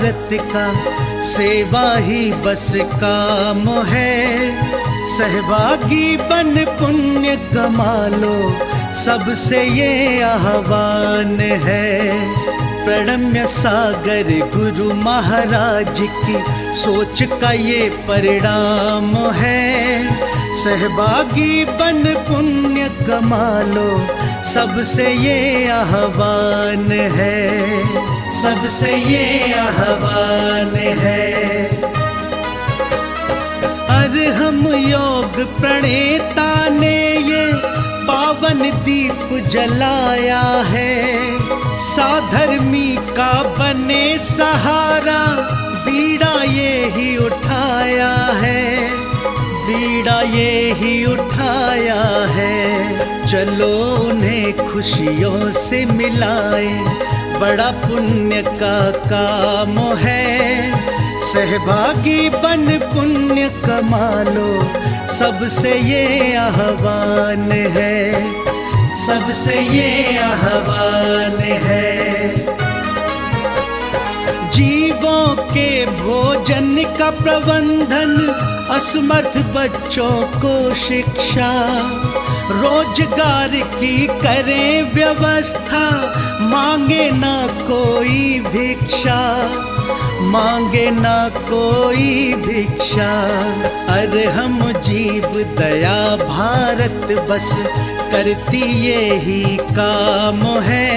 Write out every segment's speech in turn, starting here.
भारत का सेवा ही बस काम है। सहभागी बन पुण्य कमा लो, सबसे ये आह्वान है। प्रणम्य सागर गुरु महाराज की सोच का ये परिणाम है। सहभागी बन पुण्य कमा लो, सबसे ये आह्वान है, सबसे ये आह्वान है। अरहम योग प्रणेता ने ये पावन दीप जलाया है। साधर्मी का बने सहारा, बीड़ा ये ही उठाया है, बीड़ा ये ही उठाया है। चलो उन्हें खुशियों से मिलाए, बड़ा पुण्य का काम है। सहभागी बन पुण्य कमा लो, सबसे ये आह्वान है, सबसे ये आह्वान है। जीवों के भोजन का प्रबंधन, असमर्थ बच्चों को शिक्षा, रोजगार की करें व्यवस्था। मांगे ना कोई भिक्षा, मांगे ना कोई भिक्षा। अरहम जीव दया भारत बस करती ये ही काम है।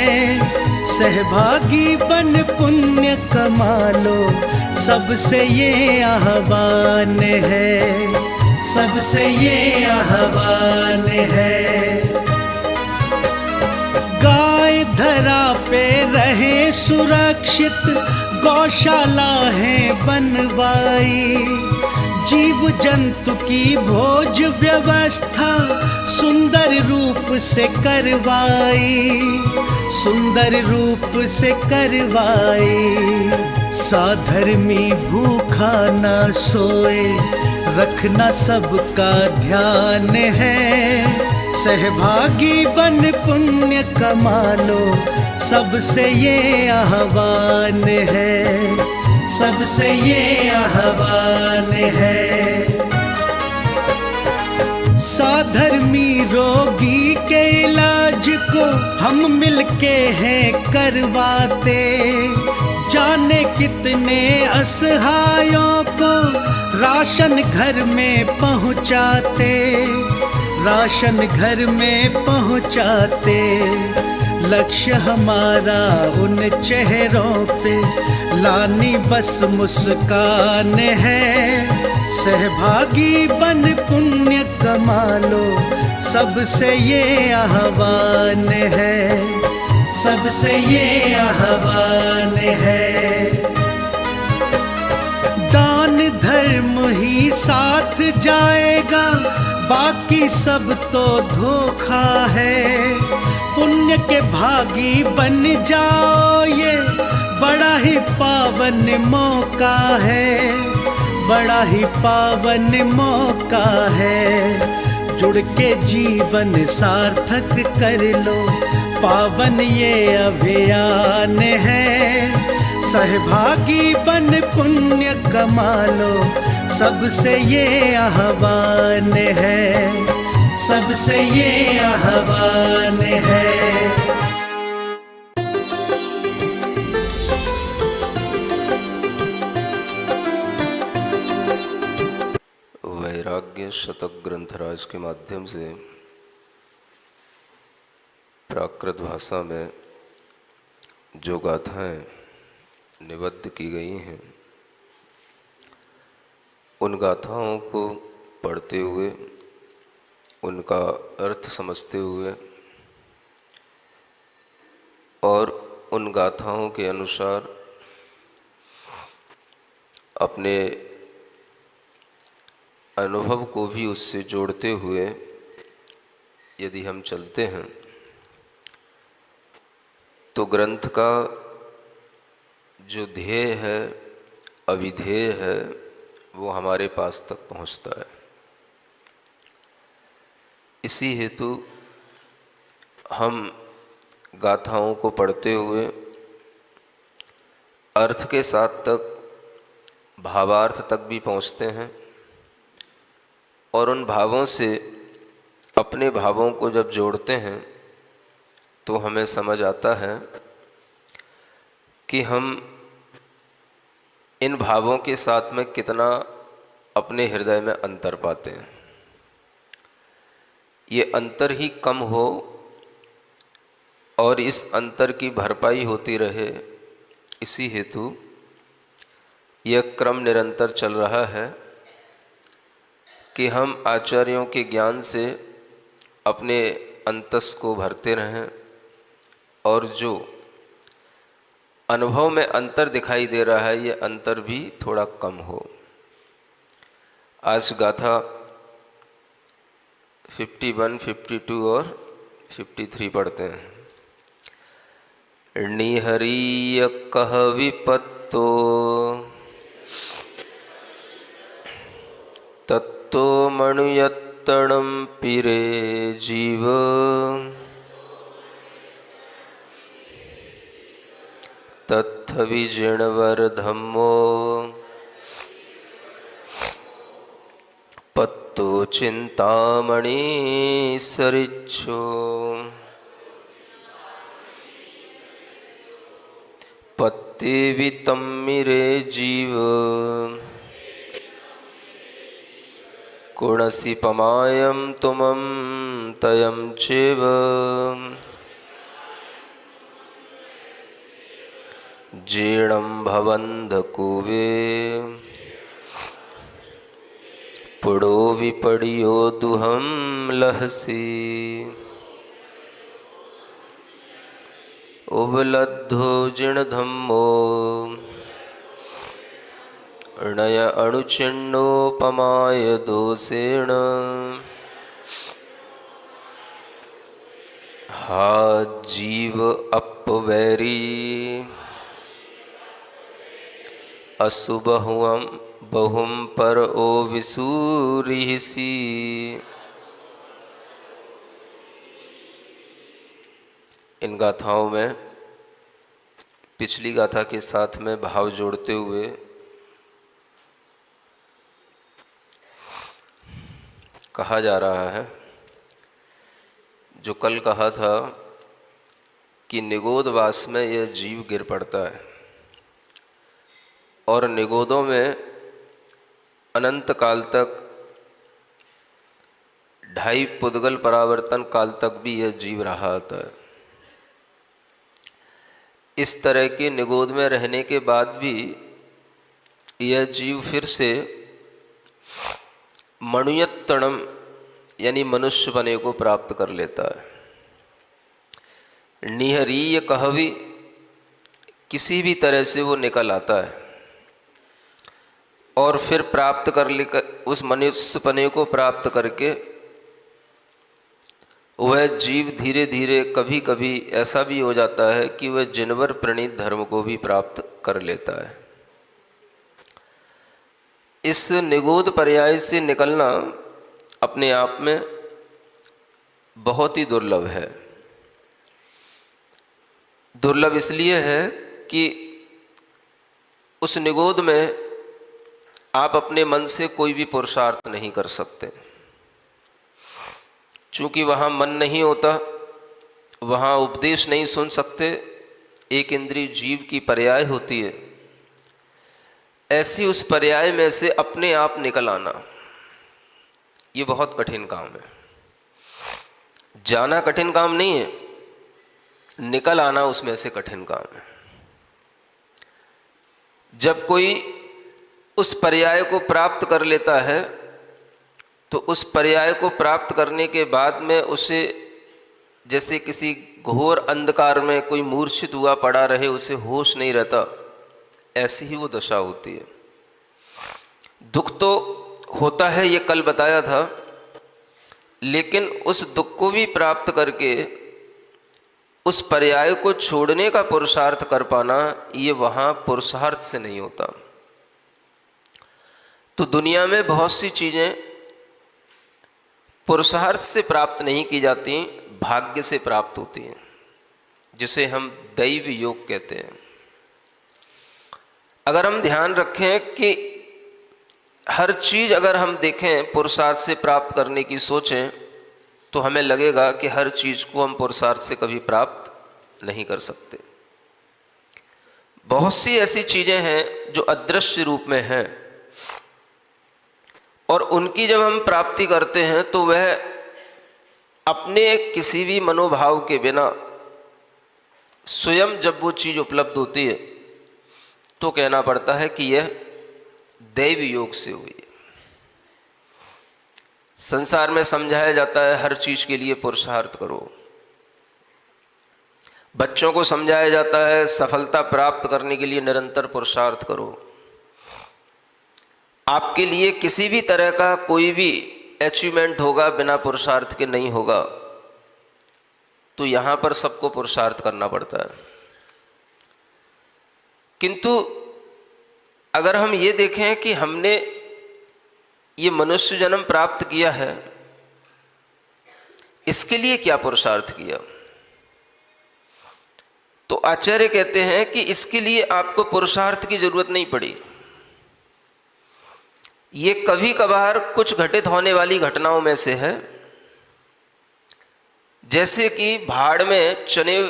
सहभागी बन पुण्य कमा लो, सबसे ये आह्वान है, सबसे ये आह्वान है। गाय धरा पे रहे सुरक्षित, गौशाला है बनवाई। जीव जंतु की भोज व्यवस्था सुंदर रूप से करवाई, सुंदर रूप से करवाई। साधर्मी भूखा ना सोए, रखना सबका ध्यान है। सहभागी बन पुण्य कमा लो, सबसे ये आह्वान है, सबसे ये आह्वान है। साधर्मी रोगी के इलाज को हम मिलके हैं करवाते। जाने कितने असहायों को राशन घर में पहुंचाते, राशन घर में पहुंचाते। लक्ष्य हमारा उन चेहरों पे लानी बस मुस्कान है। सहभागी बन पुण्य कमा लो, सबसे ये आह्वान है, सबसे ये आह्वान है। दान धर्म ही साथ जाएगा, बाकी सब तो धोखा है। पुण्य के भागी बन जाओ, ये बड़ा ही पावन मौका है, बड़ा ही पावन मौका है। जुड़ के जीवन सार्थक कर लो, पावन ये अभियान है। सहभागी बन पुण्य कमा लो, सबसे ये आह्वान है, सबसे ये आह्वान है। वैराग्य शतक ग्रंथराज के माध्यम से प्राकृत भाषा में जो गाथाएं निबद्ध की गई हैं, उन गाथाओं को पढ़ते हुए, उनका अर्थ समझते हुए और उन गाथाओं के अनुसार अपने अनुभव को भी उससे जोड़ते हुए यदि हम चलते हैं तो ग्रंथ का जो ध्येय है, अभिधेय है, वो हमारे पास तक पहुंचता है। इसी हेतु हम गाथाओं को पढ़ते हुए अर्थ के साथ तक भावार्थ तक भी पहुँचते हैं, और उन भावों से अपने भावों को जब जोड़ते हैं तो हमें समझ आता है कि हम इन भावों के साथ में कितना अपने हृदय में अंतर पाते हैं। ये अंतर ही कम हो और इस अंतर की भरपाई होती रहे, इसी हेतु यह क्रम निरंतर चल रहा है कि हम आचार्यों के ज्ञान से अपने अंतस को भरते रहें, और जो अनुभव में अंतर दिखाई दे रहा है ये अंतर भी थोड़ा कम हो। आज गाथा 51, 52 और 53 पढ़ते हैं। निहरीय कह विपत्तो तत्तो मणुयत्तणं पीरे जीव तत्थ विजिणवर धम्मो पत्तो चिंतामणि सरिच्छो पत्ते वितम्मिरे जीव कुणसि पमायं तुमं तयं चेव जीर्णं भवन्धकुवे पुडो विपडियो दुहं लहसि उबलद्धो जिणधम्मो अणय अणुचिण्डोपमाय दोषेण हा जीव अपवैरी असुबहुअं बहुं पर ओ विसूरिहिसि। इन गाथाओं में पिछली गाथा के साथ में भाव जोड़ते हुए कहा जा रहा है, जो कल कहा था कि निगोदवास में यह जीव गिर पड़ता है और निगोदों में अनंत काल तक 2.5 पुद्गल परावर्तन काल तक भी यह जीव रहा था। इस तरह के निगोद में रहने के बाद भी यह जीव फिर से मणुयत्तणम यानी मनुष्य बने को प्राप्त कर लेता है। निहरीय कहवी किसी भी तरह से वो निकल आता है और फिर प्राप्त कर लेकर उस मनुष्यपने को प्राप्त करके वह जीव धीरे धीरे कभी कभी ऐसा भी हो जाता है कि वह जिनवर प्रणीत धर्म को भी प्राप्त कर लेता है। इस निगोद पर्याय से निकलना अपने आप में बहुत ही दुर्लभ है। दुर्लभ इसलिए है कि उस निगोद में आप अपने मन से कोई भी पुरुषार्थ नहीं कर सकते, चूँकि वहाँ मन नहीं होता, वहाँ उपदेश नहीं सुन सकते। एक इंद्रिय जीव की पर्याय होती है, ऐसी उस पर्याय में से अपने आप निकल आना ये बहुत कठिन काम है। जाना कठिन काम नहीं है, निकल आना उसमें से कठिन काम है। जब कोई उस पर्याय को प्राप्त कर लेता है तो उस पर्याय को प्राप्त करने के बाद में उसे जैसे किसी घोर अंधकार में कोई मूर्छित हुआ पड़ा रहे, उसे होश नहीं रहता, ऐसी ही वो दशा होती है। दुख तो होता है, ये कल बताया था, लेकिन उस दुख को भी प्राप्त करके उस पर्याय को छोड़ने का पुरुषार्थ कर पाना, ये वहाँ पुरुषार्थ से नहीं होता। तो दुनिया में बहुत सी चीज़ें पुरुषार्थ से प्राप्त नहीं की जाती, भाग्य से प्राप्त होती हैं, जिसे हम दैव योग कहते हैं। अगर हम ध्यान रखें कि हर चीज़ अगर हम देखें पुरुषार्थ से प्राप्त करने की सोचें, तो हमें लगेगा कि हर चीज़ को हम पुरुषार्थ से कभी प्राप्त नहीं कर सकते। बहुत सी ऐसी चीज़ें हैं जो अदृश्य रूप में हैं, और उनकी जब हम प्राप्ति करते हैं तो वह अपने किसी भी मनोभाव के बिना स्वयं जब वो चीज़ उपलब्ध होती है तो कहना पड़ता है कि यह दैव योग से हुई है। संसार में समझाया जाता है हर चीज़ के लिए पुरुषार्थ करो, बच्चों को समझाया जाता है सफलता प्राप्त करने के लिए निरंतर पुरुषार्थ करो। आपके लिए किसी भी तरह का कोई भी अचीवमेंट होगा बिना पुरुषार्थ के नहीं होगा, तो यहाँ पर सबको पुरुषार्थ करना पड़ता है। किंतु अगर हम ये देखें कि हमने ये मनुष्य जन्म प्राप्त किया है, इसके लिए क्या पुरुषार्थ किया, तो आचार्य कहते हैं कि इसके लिए आपको पुरुषार्थ की जरूरत नहीं पड़ी। ये कभी कभार कुछ घटित होने वाली घटनाओं में से है, जैसे कि भाड़ में चने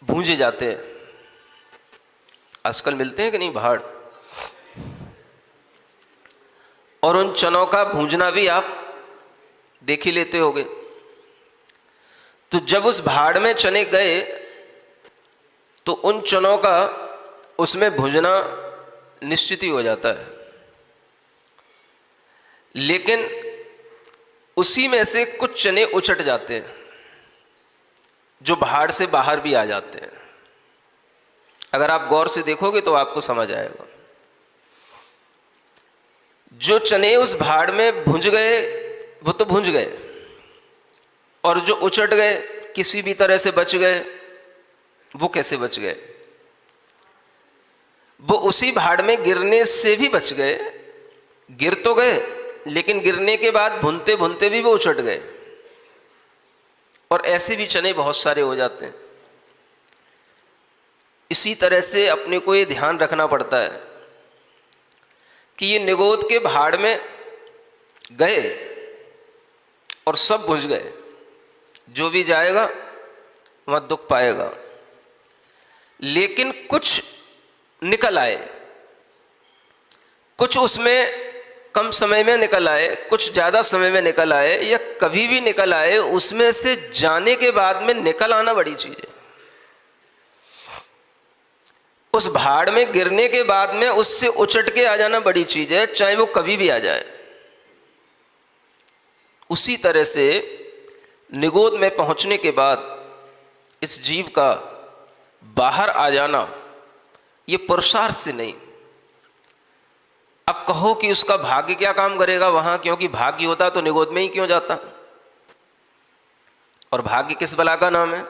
भूंजे जाते हैं। आजकल मिलते हैं कि नहीं भाड़, और उन चनों का भूंजना भी आप देख ही लेते होगे। तो जब उस भाड़ में चने गए तो उन चनों का उसमें भूंजना निश्चित ही हो जाता है, लेकिन उसी में से कुछ चने उचट जाते हैं जो भाड़ से बाहर भी आ जाते हैं। अगर आप गौर से देखोगे तो आपको समझ आएगा। जो चने उस भाड़ में भुंज गए वो तो भुंज गए, और जो उचट गए किसी भी तरह से बच गए, वो कैसे बच गए? वो उसी भाड़ में गिरने से भी बच गए। गिर तो गए, लेकिन गिरने के बाद भुनते भुनते भी वो उचट गए। और ऐसे भी चने बहुत सारे हो जाते हैं। इसी तरह से अपने को ये ध्यान रखना पड़ता है कि ये निगोद के भाड़ में गए और सब भुंज गए। जो भी जाएगा वह दुख पाएगा, लेकिन कुछ निकल आए, कुछ उसमें कम समय में निकल आए, कुछ ज़्यादा समय में निकल आए, या कभी भी निकल आए। उसमें से जाने के बाद में निकल आना बड़ी चीज़ है। उस भाड़ में गिरने के बाद में उससे उचट के आ जाना बड़ी चीज़ है, चाहे वो कभी भी आ जाए। उसी तरह से निगोद में पहुंचने के बाद इस जीव का बाहर आ जाना ये पुरुषार्थ से नहीं। अब कहो कि उसका भाग्य क्या काम करेगा वहां, क्योंकि भाग्य होता तो निगोद में ही क्यों जाता। और भाग्य किस बला का नाम है?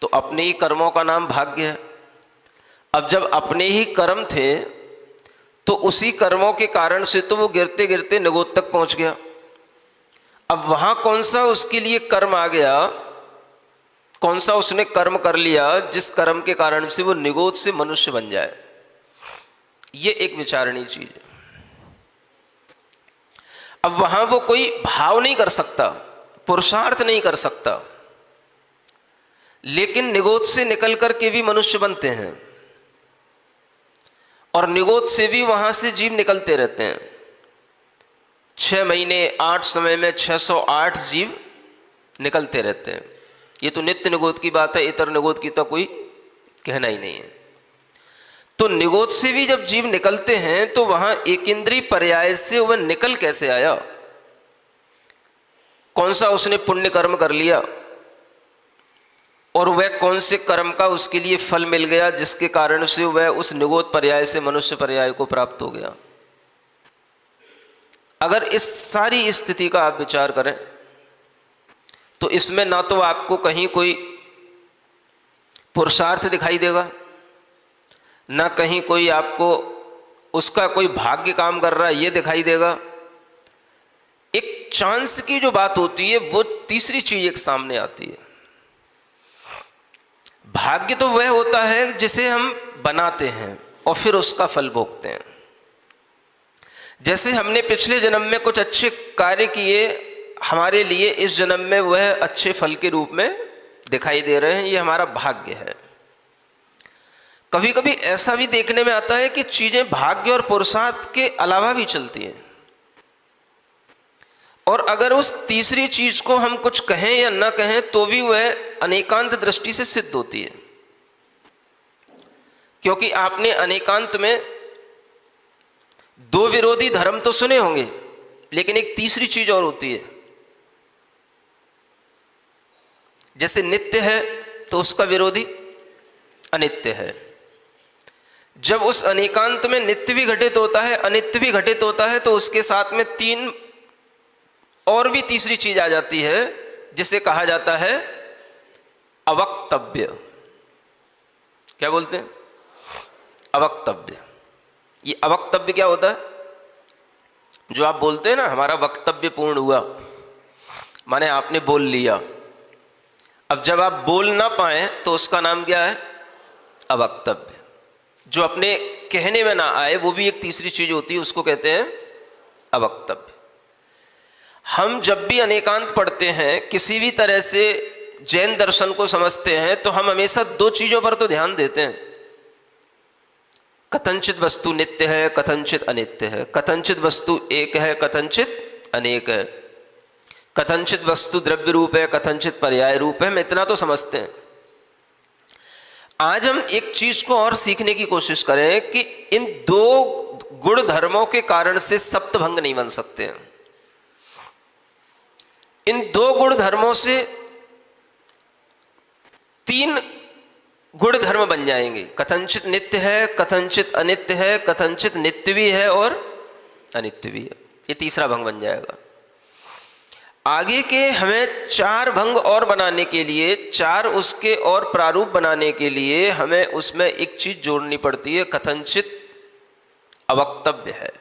तो अपने ही कर्मों का नाम भाग्य है। अब जब अपने ही कर्म थे तो उसी कर्मों के कारण से तो वो गिरते गिरते निगोद तक पहुंच गया। अब वहां कौन सा उसके लिए कर्म आ गया, कौन सा उसने कर्म कर लिया जिस कर्म के कारण से वो निगोद से मनुष्य बन जाए? ये एक विचारणीय चीज है। अब वहां वो कोई भाव नहीं कर सकता, पुरुषार्थ नहीं कर सकता, लेकिन निगोद से निकल करके भी मनुष्य बनते हैं, और निगोद से भी वहां से जीव निकलते रहते हैं। 6 महीने 8 समय में 608 जीव निकलते रहते हैं। ये तो नित्य निगोद की बात है, इतर निगोद की तो कोई कहना ही नहीं है। तो निगोद से भी जब जीव निकलते हैं तो वहां एक इंद्रिय पर्याय से वह निकल कैसे आया? कौन सा उसने पुण्य कर्म कर लिया, और वह कौन से कर्म का उसके लिए फल मिल गया जिसके कारण से वह उस निगोद पर्याय से मनुष्य पर्याय को प्राप्त हो गया? अगर इस सारी स्थिति का आप विचार करें तो इसमें ना तो आपको कहीं कोई पुरुषार्थ दिखाई देगा, ना कहीं कोई आपको उसका कोई भाग्य काम कर रहा है ये दिखाई देगा। एक चांस की जो बात होती है वो तीसरी चीज एक सामने आती है। भाग्य तो वह होता है जिसे हम बनाते हैं और फिर उसका फल भोगते हैं। जैसे हमने पिछले जन्म में कुछ अच्छे कार्य किए, हमारे लिए इस जन्म में वह अच्छे फल के रूप में दिखाई दे रहे हैं, ये हमारा भाग्य है। कभी कभी ऐसा भी देखने में आता है कि चीजें भाग्य और पुरुषार्थ के अलावा भी चलती हैं, और अगर उस तीसरी चीज को हम कुछ कहें या न कहें तो भी वह अनेकांत दृष्टि से सिद्ध होती है। क्योंकि आपने अनेकांत में दो विरोधी धर्म तो सुने होंगे, लेकिन एक तीसरी चीज और होती है। जैसे नित्य है तो उसका विरोधी अनित्य है। जब उस अनेकांत में नित्य भी घटित होता है, अनित्य भी घटित होता है, तो उसके साथ में तीन और भी तीसरी चीज आ जाती है, जिसे कहा जाता है अवक्तव्य। क्या बोलते हैं? अवक्तव्य। ये अवक्तव्य क्या होता है? जो आप बोलते हैं ना, हमारा वक्तव्य पूर्ण हुआ, माने आपने बोल लिया। अब जब आप बोल ना पाए तो उसका नाम क्या है? अवक्तव्य। जो अपने कहने में ना आए वो भी एक तीसरी चीज होती है, उसको कहते हैं अवक्तव्य। हम जब भी अनेकांत पढ़ते हैं, किसी भी तरह से जैन दर्शन को समझते हैं, तो हम हमेशा दो चीजों पर तो ध्यान देते हैं। कथनचित वस्तु नित्य है, कथनचित अनित्य है। कथनचित वस्तु एक है, कथनचित अनेक है। कथनचित वस्तु द्रव्य रूप है, कथनचित पर्याय रूप है। हम इतना तो समझते हैं। आज हम एक चीज को और सीखने की कोशिश करें कि इन दो गुण धर्मों के कारण से सप्तभंग नहीं बन सकते हैं। इन दो गुण धर्मों से तीन गुण धर्म बन जाएंगे। कथनचित नित्य है, कथनचित अनित्य है, कथनचित नित्य भी है और अनित्य भी है। ये तीसरा भंग बन जाएगा। आगे के हमें चार भंग और बनाने के लिए, चार उसके और प्रारूप बनाने के लिए हमें उसमें एक चीज जोड़नी पड़ती है, कथनचित अवक्तव्य है।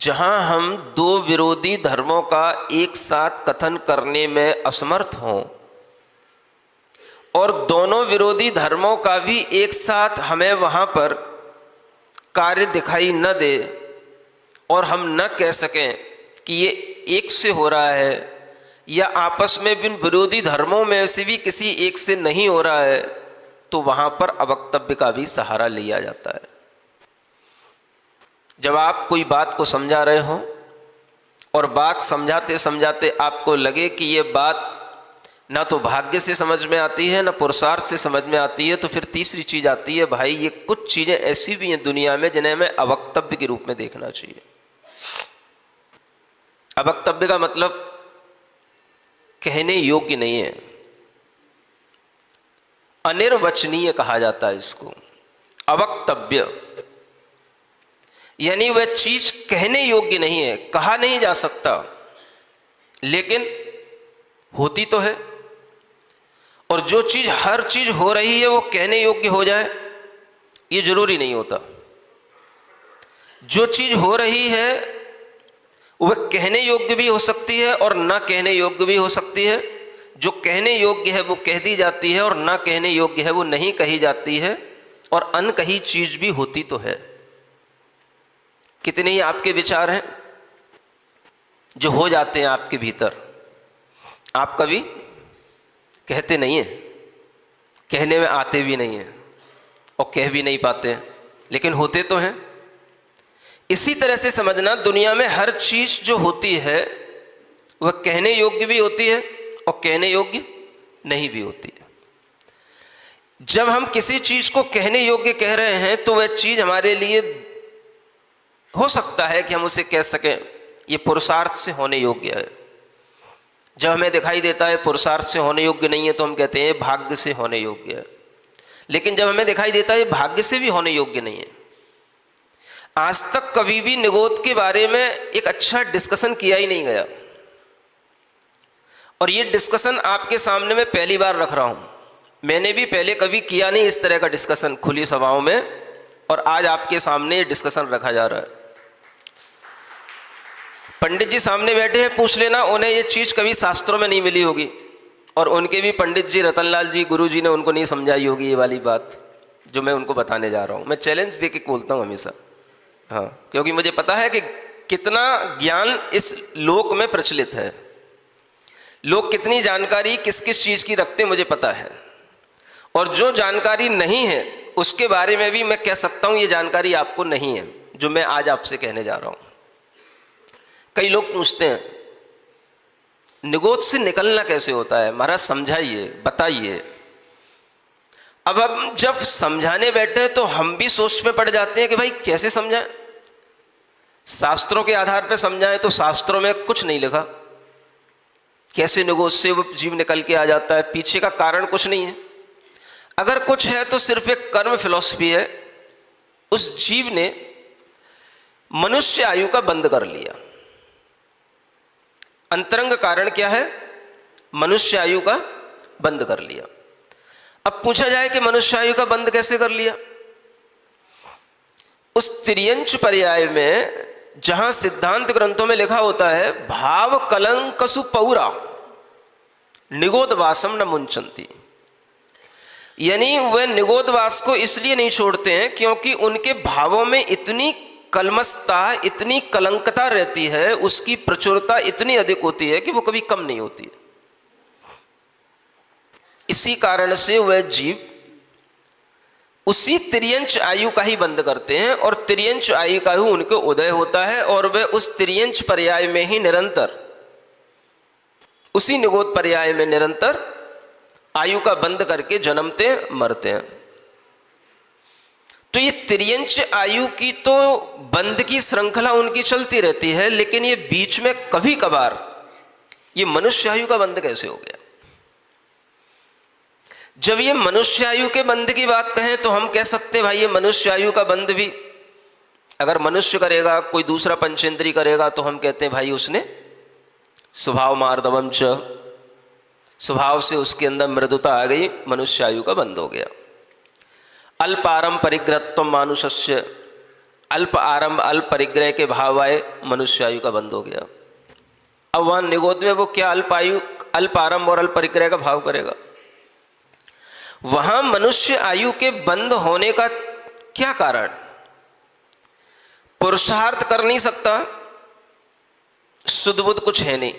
जहां हम दो विरोधी धर्मों का एक साथ कथन करने में असमर्थ हों और दोनों विरोधी धर्मों का भी एक साथ हमें वहां पर कार्य दिखाई न दे और हम न कह सकें कि ये एक से हो रहा है या आपस में भी विरोधी धर्मों में से भी किसी एक से नहीं हो रहा है, तो वहां पर अवक्तव्य का भी सहारा लिया जाता है। जब आप कोई बात को समझा रहे हो और बात समझाते समझाते आपको लगे कि ये बात ना तो भाग्य से समझ में आती है ना पुरुषार्थ से समझ में आती है, तो फिर तीसरी चीज आती है, भाई ये कुछ चीजें ऐसी भी हैं दुनिया में जिन्हें हमें अवक्तव्य के रूप में देखना चाहिए। अवक्तव्य का मतलब कहने योग्य नहीं है, अनिर्वचनीय कहा जाता है इसको। अवक्तव्य यानी वह चीज कहने योग्य नहीं है, कहा नहीं जा सकता, लेकिन होती तो है। और जो चीज, हर चीज हो रही है वो कहने योग्य हो जाए ये जरूरी नहीं होता। जो चीज हो रही है वह कहने योग्य भी हो सकती है और ना कहने योग्य भी हो सकती है। जो कहने योग्य है वो कह दी जाती है और ना कहने योग्य है वो नहीं कही जाती है, और अनकही चीज भी होती तो है। कितने ही आपके विचार हैं जो हो जाते हैं आपके भीतर, आप कभी कहते नहीं हैं, कहने में आते भी नहीं हैं और कह भी नहीं पाते, लेकिन होते तो हैं। इसी तरह से समझना, दुनिया में हर चीज जो होती है वह कहने योग्य भी होती है और कहने योग्य नहीं भी होती है। जब हम किसी चीज को कहने योग्य कह रहे हैं तो वह चीज हमारे लिए हो सकता है कि हम उसे कह सकें ये पुरुषार्थ से होने योग्य है। जब हमें दिखाई देता है पुरुषार्थ से होने योग्य नहीं है तो हम कहते हैं भाग्य से होने योग्य है। लेकिन जब हमें दिखाई देता है भाग्य से भी होने योग्य नहीं है। आज तक कभी भी निगोद के बारे में एक अच्छा डिस्कशन किया ही नहीं गया, और ये डिस्कशन आपके सामने मैं पहली बार रख रहा हूं। मैंने भी पहले कभी किया नहीं इस तरह का डिस्कशन खुली सभाओं में, और आज आपके सामने ये डिस्कशन रखा जा रहा है। पंडित जी सामने बैठे हैं, पूछ लेना उन्हें ये चीज कभी शास्त्रों में नहीं मिली होगी, और उनके भी पंडित जी रतनलाल जी गुरु जी ने उनको नहीं समझाई होगी ये वाली बात जो मैं उनको बताने जा रहा हूँ। मैं चैलेंज दे के बोलता हूँ हमेशा, हाँ, क्योंकि मुझे पता है कि कितना ज्ञान इस लोक में प्रचलित है, लोग कितनी जानकारी किस किस चीज़ की रखते हैं मुझे पता है, और जो जानकारी नहीं है उसके बारे में भी मैं कह सकता हूँ ये जानकारी आपको नहीं है जो मैं आज आपसे कहने जा रहा हूँ। कई लोग पूछते हैं निगोद से निकलना कैसे होता है, महाराज समझाइए, बताइए। अब जब समझाने बैठे तो हम भी सोच में पड़ जाते हैं कि भाई कैसे समझाएं। शास्त्रों के आधार पर समझाएं तो शास्त्रों में कुछ नहीं लिखा, कैसे निगोद से वो जीव निकल के आ जाता है, पीछे का कारण कुछ नहीं है। अगर कुछ है तो सिर्फ एक कर्म फिलॉसफी है। उस जीव ने मनुष्य आयु का बंद कर लिया। अंतरंग कारण क्या है? मनुष्य आयु का बंद कर लिया। अब पूछा जाए कि मनुष्य आयु का बंद कैसे कर लिया? उस त्रियंच पर्याय में जहां सिद्धांत ग्रंथों में लिखा होता है भाव कलंकसु पौरा निगोदवासम न मुंचंती, यानी वह निगोदवास को इसलिए नहीं छोड़ते हैं क्योंकि उनके भावों में इतनी कलमस्ता, इतनी कलंकता रहती है, उसकी प्रचुरता इतनी अधिक होती है कि वो कभी कम नहीं होती है। इसी कारण से वह जीव उसी त्रियंच आयु का ही बंद करते हैं और त्रियंच आयु का ही उनके उदय होता है और वे उस त्रियंच पर्याय में ही निरंतर, उसी निगोद पर्याय में निरंतर आयु का बंद करके जन्मते मरते हैं। तो ये त्रियंच आयु की तो बंद की श्रृंखला उनकी चलती रहती है, लेकिन ये बीच में कभी कभार ये मनुष्य आयु का बंद कैसे हो गया? जब ये मनुष्य आयु के बंद की बात कहें तो हम कह सकते हैं भाई ये मनुष्य आयु का बंद भी अगर मनुष्य करेगा, कोई दूसरा पंचेंद्री करेगा तो हम कहते हैं भाई उसने स्वभाव मार्दवम च, स्वभाव से उसके अंदर मृदुता आ गई, मनुष्य आयु का बंद हो गया। अल्प आरंभ परिग्रहत्व मानुषस्य, अल्प आरंभ अल्प परिग्रह के भाव आए, मनुष्य आयु का बंद हो गया। अब वहां निगोद में वो क्या अल्प आयु, अल्प आरंभ और अल्प परिग्रह का भाव करेगा? वहां मनुष्य आयु के बंद होने का क्या कारण? पुरुषार्थ कर नहीं सकता, शुद्ध बुद्ध कुछ है नहीं।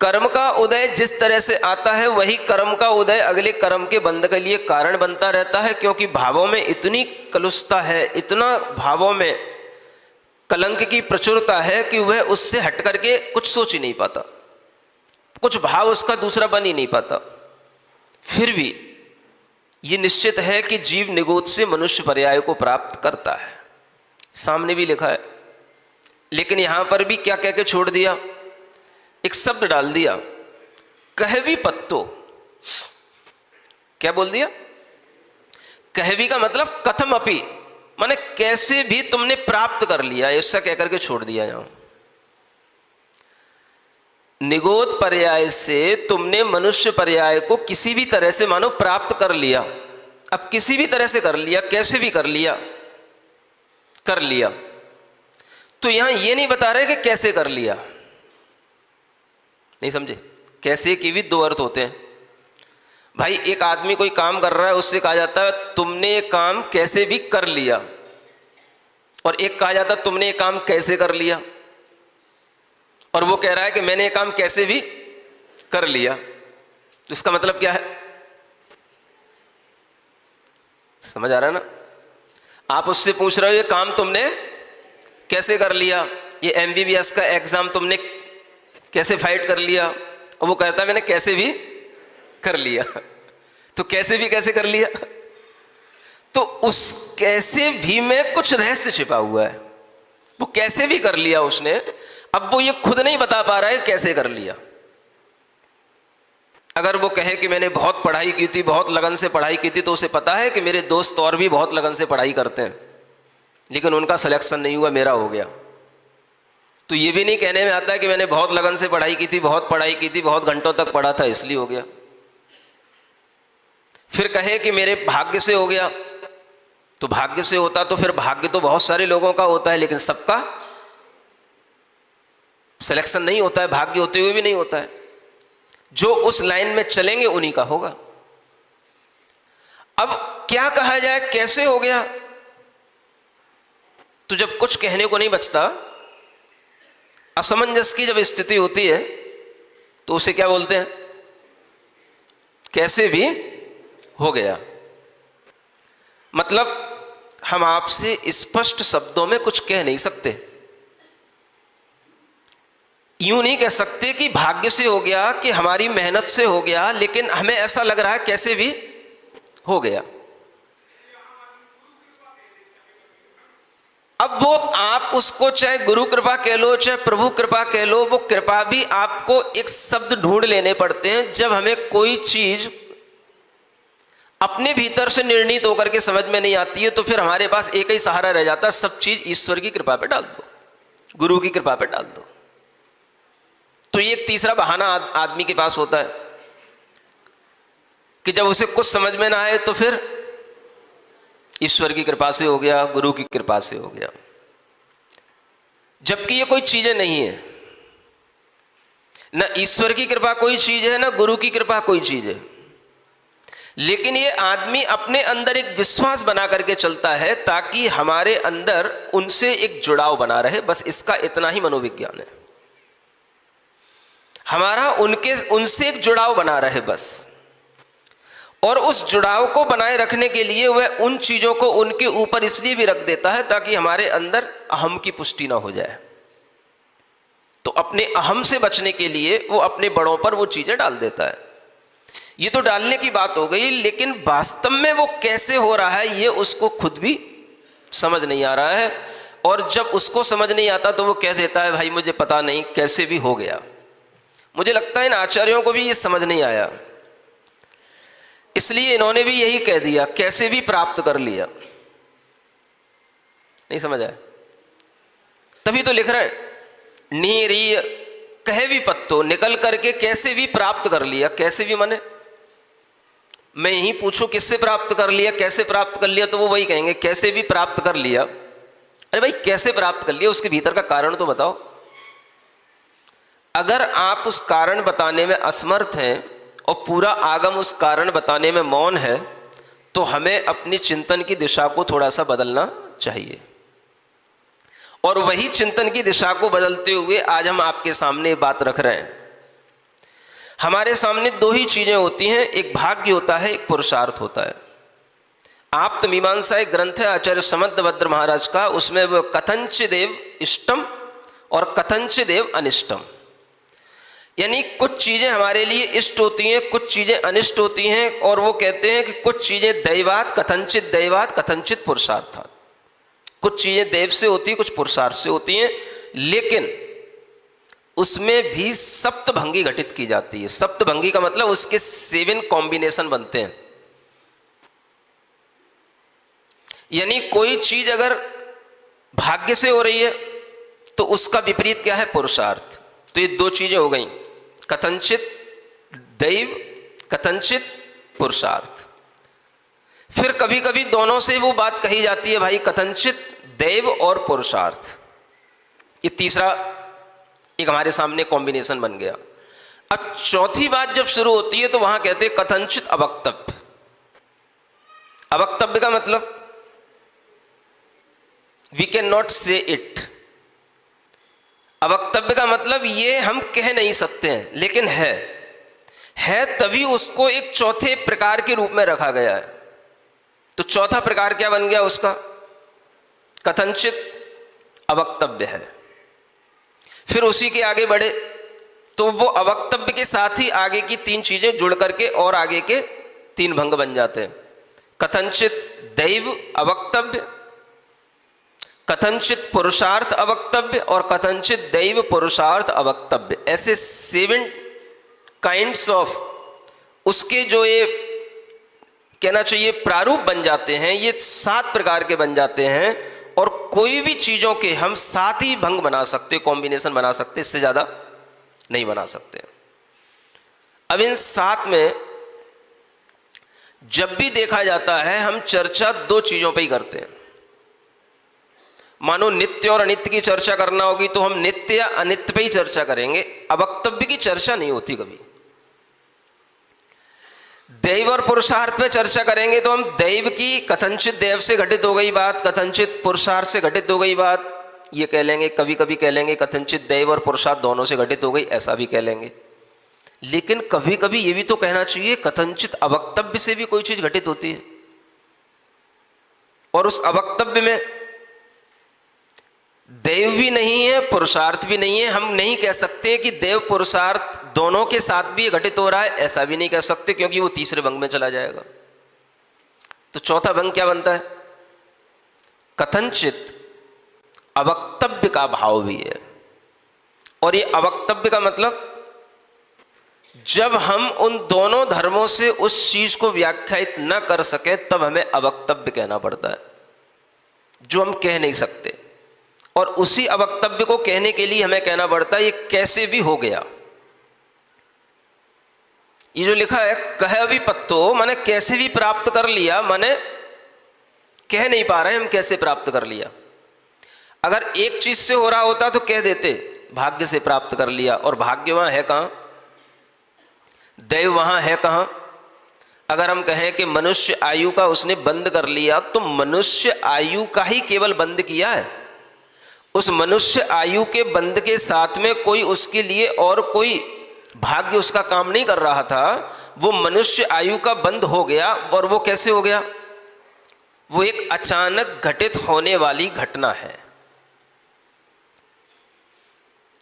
कर्म का उदय जिस तरह से आता है वही कर्म का उदय अगले कर्म के बंद के लिए कारण बनता रहता है, क्योंकि भावों में इतनी कलुषता है, इतना भावों में कलंक की प्रचुरता है कि वह उससे हट करके कुछ सोच ही नहीं पाता, कुछ भाव उसका दूसरा बन ही नहीं पाता। फिर भी ये निश्चित है कि जीव निगोद से मनुष्य पर्याय को प्राप्त करता है, सामने भी लिखा है। लेकिन यहां पर भी क्या कह के छोड़ दिया? एक शब्द डाल दिया, कहवी पत्तो। क्या बोल दिया? कहवी का मतलब कथम अपि, माने कैसे भी तुमने प्राप्त कर लिया, ऐसा कहकर के छोड़ दिया। यहां निगोद पर्याय से तुमने मनुष्य पर्याय को किसी भी तरह से मानो प्राप्त कर लिया। अब किसी भी तरह से कर लिया, कैसे भी कर लिया, कर लिया। तो यहां यह नहीं बता रहे कि कैसे कर लिया, नहीं समझे? कैसे के भी दो अर्थ होते हैं भाई। एक आदमी कोई काम कर रहा है, उससे कहा जाता है तुमने ये काम कैसे भी कर लिया, और एक कहा जाता है तुमने ये काम कैसे कर लिया, और वो कह रहा है कि मैंने ये काम कैसे भी कर लिया। तो इसका मतलब क्या है? समझ आ रहा है ना? आप उससे पूछ रहे हो ये काम तुमने कैसे कर लिया, ये MBBS का एग्जाम तुमने कैसे फाइट कर लिया, और वो कहता है मैंने कैसे भी कर लिया। तो कैसे भी कैसे कर लिया? तो उस कैसे भी में कुछ रहस्य छिपा हुआ है। वो कैसे भी कर लिया उसने, अब वो ये खुद नहीं बता पा रहा है कैसे कर लिया। अगर वो कहे कि मैंने बहुत पढ़ाई की थी, बहुत लगन से पढ़ाई की थी, तो उसे पता है कि मेरे दोस्त और भी बहुत लगन से पढ़ाई करते हैं, लेकिन उनका सिलेक्शन नहीं हुआ, मेरा हो गया। तो ये भी नहीं कहने में आता है कि मैंने बहुत लगन से पढ़ाई की थी, बहुत पढ़ाई की थी, बहुत घंटों तक पढ़ा था इसलिए हो गया। फिर कहे कि मेरे भाग्य से हो गया, तो भाग्य से होता तो फिर भाग्य तो बहुत सारे लोगों का होता है, लेकिन सबका सिलेक्शन नहीं होता है, भाग्य होते हुए भी नहीं होता है। जो उस लाइन में चलेंगे उन्हीं का होगा। अब क्या कहा जाए, कैसे हो गया? तो जब कुछ कहने को नहीं बचता, असमंजस की जब स्थिति होती है, तो उसे क्या बोलते हैं? कैसे भी हो गया। मतलब हम आपसे स्पष्ट शब्दों में कुछ कह नहीं सकते। यूं नहीं कह सकते कि भाग्य से हो गया, कि हमारी मेहनत से हो गया, लेकिन हमें ऐसा लग रहा है कैसे भी हो गया। अब वो आप उसको चाहे गुरु कृपा कह लो, चाहे प्रभु कृपा कह लो, वो कृपा भी आपको एक शब्द ढूंढ लेने पड़ते हैं। जब हमें कोई चीज अपने भीतर से निर्णीत होकर के समझ में नहीं आती है, तो फिर हमारे पास एक ही सहारा रह जाता है, सब चीज ईश्वर की कृपा पे डाल दो, गुरु की कृपा पे डाल दो। तो ये एक तीसरा बहाना आदमी के पास होता है कि जब उसे कुछ समझ में ना आए तो फिर ईश्वर की कृपा से हो गया, गुरु की कृपा से हो गया। जबकि ये कोई चीजें नहीं है, ना ईश्वर की कृपा कोई चीज है, ना गुरु की कृपा कोई चीज है। लेकिन ये आदमी अपने अंदर एक विश्वास बना करके चलता है ताकि हमारे अंदर उनसे एक जुड़ाव बना रहे। बस इसका इतना ही मनोविज्ञान है, हमारा उनसे एक जुड़ाव बना रहे बस। और उस जुड़ाव को बनाए रखने के लिए वह उन चीजों को उनके ऊपर इसलिए भी रख देता है ताकि हमारे अंदर अहम की पुष्टि ना हो जाए। तो अपने अहम से बचने के लिए वो अपने बड़ों पर वो चीजें डाल देता है। ये तो डालने की बात हो गई, लेकिन वास्तव में वो कैसे हो रहा है ये उसको खुद भी समझ नहीं आ रहा है। और जब उसको समझ नहीं आता तो वो कह देता है, भाई मुझे पता नहीं, कैसे भी हो गया। मुझे लगता है इन आचार्यों को भी ये समझ नहीं आया, इसलिए इन्होंने भी यही कह दिया, कैसे भी प्राप्त कर लिया। नहीं समझ आया? तभी तो लिख रहे हैं, नीरीय कहे भी पत्तो, निकल करके कैसे भी प्राप्त कर लिया। कैसे भी माने, मैं यही पूछूं किससे प्राप्त कर लिया, कैसे प्राप्त कर लिया, तो वो वही कहेंगे कैसे भी प्राप्त कर लिया। अरे भाई कैसे प्राप्त कर लिया, उसके भीतर का कारण तो बताओ। अगर आप उस कारण बताने में असमर्थ हैं और पूरा आगम उस कारण बताने में मौन है, तो हमें अपनी चिंतन की दिशा को थोड़ा सा बदलना चाहिए। और वही चिंतन की दिशा को बदलते हुए आज हम आपके सामने बात रख रहे हैं। हमारे सामने दो ही चीजें होती हैं, एक भाग्य होता है, एक पुरुषार्थ होता है। आप्त मीमांसा एक ग्रंथ है आचार्य समंतभद्र महाराज का, उसमें वो कथंचिदेव इष्टम और कथंचिदेव अनिष्टम, यानी कुछ चीजें हमारे लिए इष्ट होती हैं, कुछ चीजें अनिष्ट होती हैं। और वो कहते हैं कि कुछ चीजें दैवात, कथंचित पुरुषार्थात। कुछ चीजें देव से होती हैं, कुछ पुरुषार्थ से होती हैं, लेकिन उसमें भी सप्तभंगी घटित की जाती है। सप्तभंगी का मतलब उसके 7 कॉम्बिनेशन बनते हैं। यानी कोई चीज अगर भाग्य से हो रही है तो उसका विपरीत क्या है? पुरुषार्थ। तो ये दो चीजें हो गई, कथंचित दैव, कथंचित पुरुषार्थ। फिर कभी कभी दोनों से वो बात कही जाती है, भाई कथंचित दैव और पुरुषार्थ। ये तीसरा एक हमारे सामने कॉम्बिनेशन बन गया। अब चौथी बात जब शुरू होती है तो वहां कहते हैं कथंचित अवक्तव्य। अवक्तव्य का मतलब वी कैन नॉट से इट। अवक्तव्य का मतलब ये हम कह नहीं सकते हैं, लेकिन है तभी उसको एक चौथे प्रकार के रूप में रखा गया है। तो चौथा प्रकार क्या बन गया उसका? कथंचित अवक्तव्य है। फिर उसी के आगे बढ़े तो वो अवक्तव्य के साथ ही आगे की 3 चीजें जुड़ करके और आगे के 3 भंग बन जाते हैं। कथंचित दैव अवक्तव्य, कथंचित पुरुषार्थ अवक्तव्य और कथंचित दैव पुरुषार्थ अवक्तव्य। ऐसे 7 काइंड्स ऑफ उसके जो ये कहना चाहिए प्रारूप बन जाते हैं। ये 7 प्रकार के बन जाते हैं और कोई भी चीजों के हम 7 ही भंग बना सकते, कॉम्बिनेशन बना सकते, इससे ज्यादा नहीं बना सकते। अब इन 7 में जब भी देखा जाता है हम चर्चा 2 चीजों पे ही करते हैं। मानो नित्य और अनित्य की चर्चा करना होगी तो हम नित्य या अनित्य पे ही चर्चा करेंगे, अवक्तव्य की चर्चा नहीं होती कभी। दैव और पुरुषार्थ पे चर्चा करेंगे तो हम दैव की कथनचित दैव से घटित हो गई बात, कथनचित पुरुषार्थ से घटित हो गई बात, ये कह लेंगे। कभी कभी कह लेंगे कथनचित दैव और पुरुषार्थ दोनों से घटित हो गई, ऐसा भी कह लेंगे। लेकिन कभी कभी ये भी तो कहना चाहिए कथनचित अवक्तव्य से भी कोई चीज घटित होती है, और उस अवक्तव्य में दैव भी नहीं है पुरुषार्थ भी नहीं है। हम नहीं कह सकते कि देव पुरुषार्थ दोनों के साथ भी घटित हो रहा है, ऐसा भी नहीं कह सकते, क्योंकि वो तीसरे भंग में चला जाएगा। तो चौथा भंग क्या बनता है? कथनचित अवक्तव्य का भाव भी है। और ये अवक्तव्य का मतलब जब हम उन दोनों धर्मों से उस चीज को व्याख्यायित न कर सके तब हमें अवक्तव्य कहना पड़ता है, जो हम कह नहीं सकते। और उसी अवक्तव्य को कहने के लिए हमें कहना पड़ता है ये कैसे भी हो गया। ये जो लिखा है कह अभिपत्तो, माने कैसे भी प्राप्त कर लिया, माने कह नहीं पा रहे हम कैसे प्राप्त कर लिया। अगर एक चीज से हो रहा होता तो कह देते भाग्य से प्राप्त कर लिया, और भाग्य वहां है कहां, दैव वहां है कहां। अगर हम कहें कि मनुष्य आयु का उसने बंद कर लिया, तो मनुष्य आयु का ही केवल बंद किया है। उस मनुष्य आयु के बंद के साथ में कोई उसके लिए और कोई भाग्य उसका काम नहीं कर रहा था। वो मनुष्य आयु का बंद हो गया, और वो कैसे हो गया? वो एक अचानक घटित होने वाली घटना है,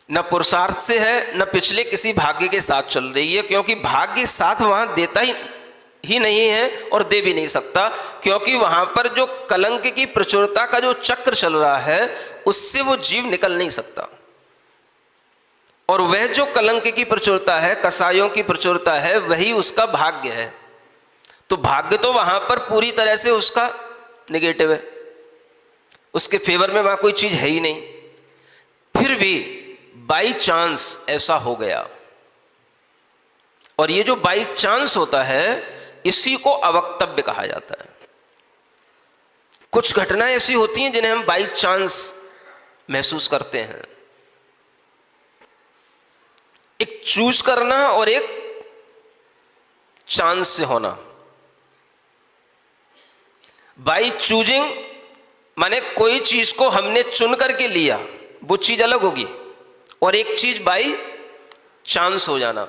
न पुरुषार्थ से है न पिछले किसी भाग्य के साथ चल रही है, क्योंकि भाग्य साथ वहां देता ही नहीं है और दे भी नहीं सकता, क्योंकि वहां पर जो कलंक की प्रचुरता का जो चक्र चल रहा है उससे वो जीव निकल नहीं सकता। और वह जो कलंक की प्रचुरता है, कसायों की प्रचुरता है, वही उसका भाग्य है। तो भाग्य तो वहां पर पूरी तरह से उसका निगेटिव है, उसके फेवर में वहां कोई चीज है ही नहीं। फिर भी बाई चांस ऐसा हो गया, और ये जो बाई चांस होता है इसी को अवक्तव्य कहा जाता है। कुछ घटनाएं ऐसी होती हैं जिन्हें हम बाई चांस महसूस करते हैं। एक चूज करना और एक चांस से होना। बाई चूजिंग माने कोई चीज को हमने चुन करके लिया, वो चीज अलग होगी, और एक चीज बाई चांस हो जाना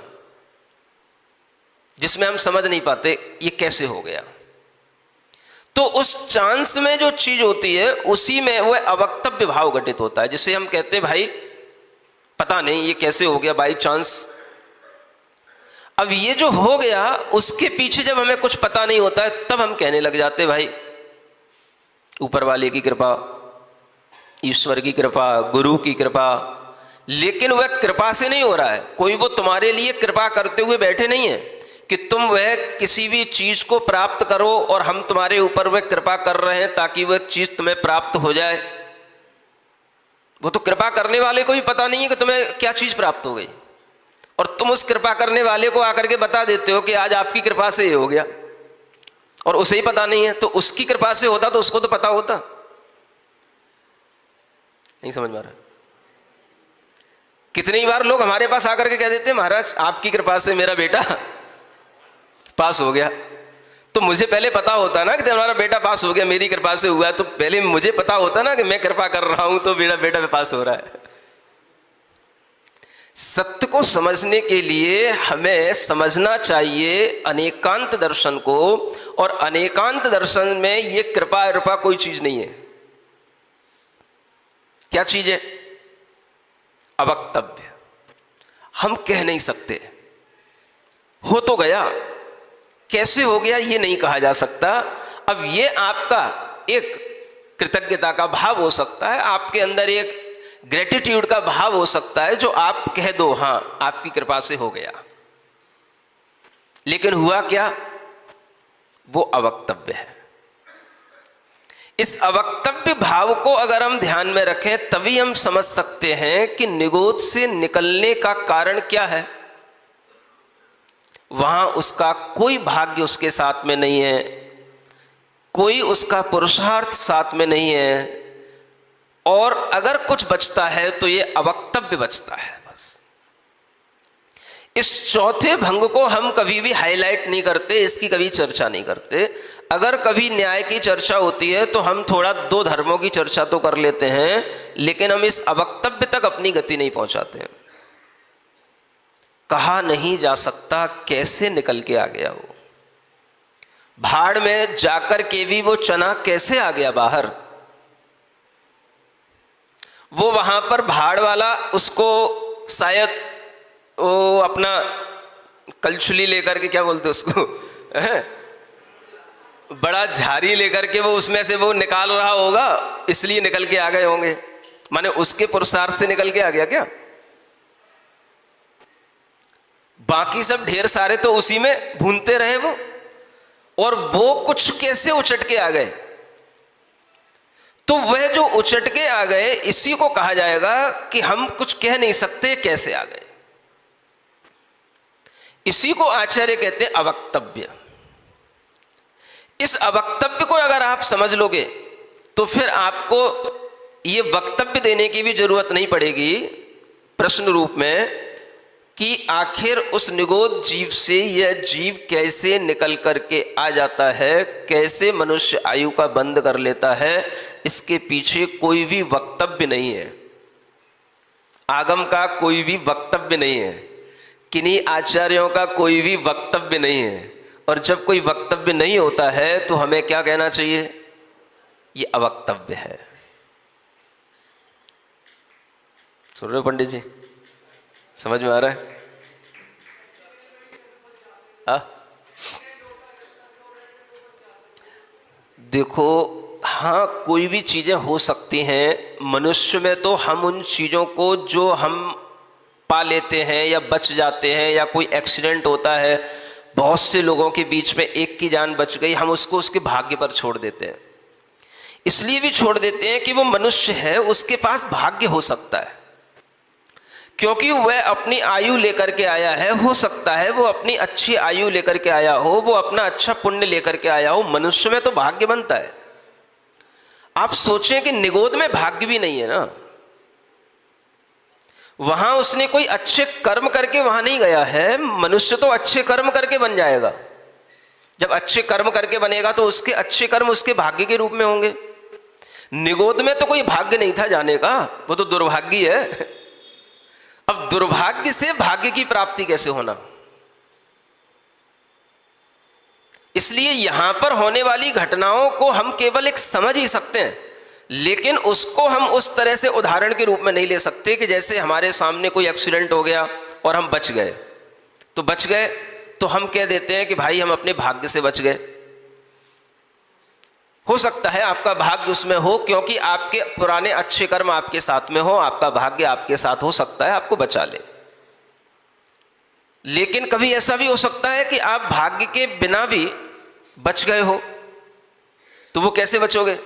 जिसमें हम समझ नहीं पाते ये कैसे हो गया। तो उस चांस में जो चीज होती है उसी में वह अवक्तव्य भाव घटित होता है, जिसे हम कहते हैं भाई पता नहीं ये कैसे हो गया बाई चांस। अब ये जो हो गया उसके पीछे जब हमें कुछ पता नहीं होता है तब हम कहने लग जाते भाई ऊपर वाले की कृपा, ईश्वर की कृपा, गुरु की कृपा। लेकिन वह कृपा से नहीं हो रहा है, कोई वो तुम्हारे लिए कृपा करते हुए बैठे नहीं है कि तुम वह किसी भी चीज को प्राप्त करो और हम तुम्हारे ऊपर वह कृपा कर रहे हैं ताकि वह चीज तुम्हें प्राप्त हो जाए। वो तो कृपा करने वाले को भी पता नहीं है कि तुम्हें क्या चीज प्राप्त हो गई, और तुम उस कृपा करने वाले को आकर के बता देते हो कि आज आपकी कृपा से ये हो गया, और उसे ही पता नहीं है। तो उसकी कृपा से होता तो उसको तो पता होता। नहीं समझ में आ रहा? कितनी बार लोग हमारे पास आकर के कह देते हैं महाराज आपकी कृपा से मेरा बेटा पास हो गया। तो मुझे पहले पता होता ना कि तुम्हारा बेटा पास हो गया, मेरी कृपा से हुआ है, तो पहले मुझे पता होता ना कि मैं कृपा कर रहा हूं तो मेरा बेटा पास हो रहा है। सत्य को समझने के लिए हमें समझना चाहिए अनेकांत दर्शन को, और अनेकांत दर्शन में ये कृपा कोई चीज नहीं है। क्या चीज है? अवक्तव्य। हम कह नहीं सकते, हो तो गया, कैसे हो गया ये नहीं कहा जा सकता। अब ये आपका एक कृतज्ञता का भाव हो सकता है, आपके अंदर एक ग्रेटिट्यूड का भाव हो सकता है, जो आप कह दो हां आपकी कृपा से हो गया। लेकिन हुआ क्या? वो अवक्तव्य है। इस अवक्तव्य भाव को अगर हम ध्यान में रखें तभी हम समझ सकते हैं कि निगोद से निकलने का कारण क्या है। वहां उसका कोई भाग्य उसके साथ में नहीं है, कोई उसका पुरुषार्थ साथ में नहीं है, और अगर कुछ बचता है तो ये अवक्तव्य बचता है बस। इस चौथे भंग को हम कभी भी हाईलाइट नहीं करते, इसकी कभी चर्चा नहीं करते। अगर कभी न्याय की चर्चा होती है तो हम थोड़ा दो धर्मों की चर्चा तो कर लेते हैं, लेकिन हम इस अवक्तव्य तक अपनी गति नहीं पहुंचाते। कहा नहीं जा सकता कैसे निकल के आ गया वो, भाड़ में जाकर के भी वो चना कैसे आ गया बाहर। वो वहां पर भाड़ वाला उसको शायद वो अपना कलछुली लेकर के, क्या बोलते उसको, बड़ा झारी लेकर के वो उसमें से वो निकाल रहा होगा, इसलिए निकल के आ गए होंगे। माने उसके पुरुषार्थ से निकल के आ गया क्या? बाकी सब ढेर सारे तो उसी में भूनते रहे वो, और वो कुछ कैसे उचट के आ गए। तो वह जो उचट के आ गए, इसी को कहा जाएगा कि हम कुछ कह नहीं सकते कैसे आ गए। इसी को आचार्य कहते हैं अवक्तव्य। इस अवक्तव्य को अगर आप समझ लोगे तो फिर आपको ये वक्तव्य देने की भी जरूरत नहीं पड़ेगी प्रश्न रूप में कि आखिर उस निगोद जीव से यह जीव कैसे निकल करके आ जाता है, कैसे मनुष्य आयु का बंद कर लेता है। इसके पीछे कोई भी वक्तव्य नहीं है, आगम का कोई भी वक्तव्य नहीं है, किन्हीं आचार्यों का कोई भी वक्तव्य नहीं है। और जब कोई वक्तव्य नहीं होता है तो हमें क्या कहना चाहिए? ये अवक्तव्य है। सुन रहे हो पंडित जी? समझ में आ रहा है? देखो, हाँ, कोई भी चीजें हो सकती हैं मनुष्य में। तो हम उन चीजों को जो हम पा लेते हैं या बच जाते हैं, या कोई एक्सीडेंट होता है, बहुत से लोगों के बीच में एक की जान बच गई, हम उसको उसके भाग्य पर छोड़ देते हैं। इसलिए भी छोड़ देते हैं कि वो मनुष्य है, उसके पास भाग्य हो सकता है, क्योंकि वह अपनी आयु लेकर के आया है। हो सकता है वो अपनी अच्छी आयु लेकर के आया हो, वो अपना अच्छा पुण्य लेकर के आया हो। मनुष्य में तो भाग्य बनता है। आप सोचें कि निगोद में भाग्य भी नहीं है ना, वहां उसने कोई अच्छे कर्म करके वहां नहीं गया है। मनुष्य तो अच्छे कर्म करके बन जाएगा। जब अच्छे कर्म करके बनेगा तो उसके अच्छे कर्म उसके भाग्य के रूप में होंगे। निगोद में तो कोई भाग्य नहीं था जाने का, वो तो दुर्भाग्य है। अब दुर्भाग्य से भाग्य की प्राप्ति कैसे होना? इसलिए यहां पर होने वाली घटनाओं को हम केवल एक समझ ही सकते हैं, लेकिन उसको हम उस तरह से उदाहरण के रूप में नहीं ले सकते कि जैसे हमारे सामने कोई एक्सीडेंट हो गया और हम बच गए। तो बच गए तो हम कह देते हैं कि भाई हम अपने भाग्य से बच गए। हो सकता है आपका भाग्य उसमें हो, क्योंकि आपके पुराने अच्छे कर्म आपके साथ में हो, आपका भाग्य आपके साथ हो सकता है आपको बचा ले। लेकिन कभी ऐसा भी हो सकता है कि आप भाग्य के बिना भी बच गए हो। तो वो कैसे बचोगे?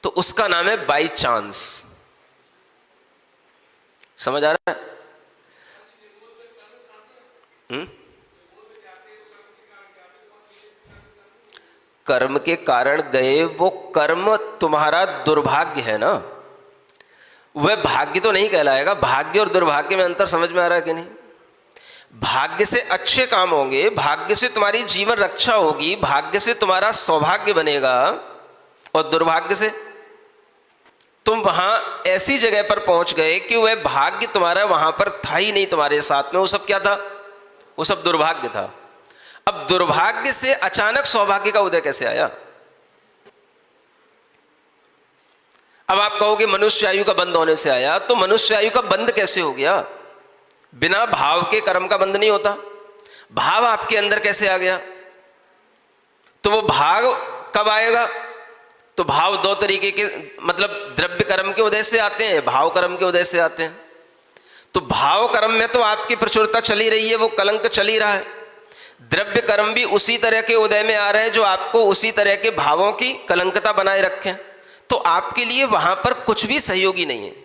तो उसका नाम है बाई चांस। समझ आ रहा है? कर्म के कारण गए, वो कर्म तुम्हारा दुर्भाग्य है ना, वह भाग्य तो नहीं कहलाएगा। भाग्य और दुर्भाग्य में अंतर समझ में आ रहा है कि नहीं? भाग्य से अच्छे काम होंगे, भाग्य से तुम्हारी जीवन रक्षा होगी, भाग्य से तुम्हारा सौभाग्य बनेगा, और दुर्भाग्य से तुम वहां ऐसी जगह पर पहुंच गए कि वह भाग्य तुम्हारा वहां पर था ही नहीं तुम्हारे साथ में। वो सब क्या था? वो सब दुर्भाग्य था। अब दुर्भाग्य से अचानक सौभाग्य का उदय कैसे आया? अब आप कहोगे मनुष्य आयु का बंद होने से आया, तो मनुष्य आयु का बंद कैसे हो गया? बिना भाव के कर्म का बंद नहीं होता। भाव आपके अंदर कैसे आ गया? तो वो भाव कब आएगा? तो भाव दो तरीके के, मतलब द्रव्य कर्म के उदय से आते हैं, भाव कर्म के उदय से आते हैं। तो भाव कर्म में तो आपकी प्रचुरता चली रही है, वो कलंक चल ही रहा है। द्रव्य कर्म भी उसी तरह के उदय में आ रहे हैं जो आपको उसी तरह के भावों की कलंकता बनाए रखें। तो आपके लिए वहां पर कुछ भी सहयोगी नहीं है।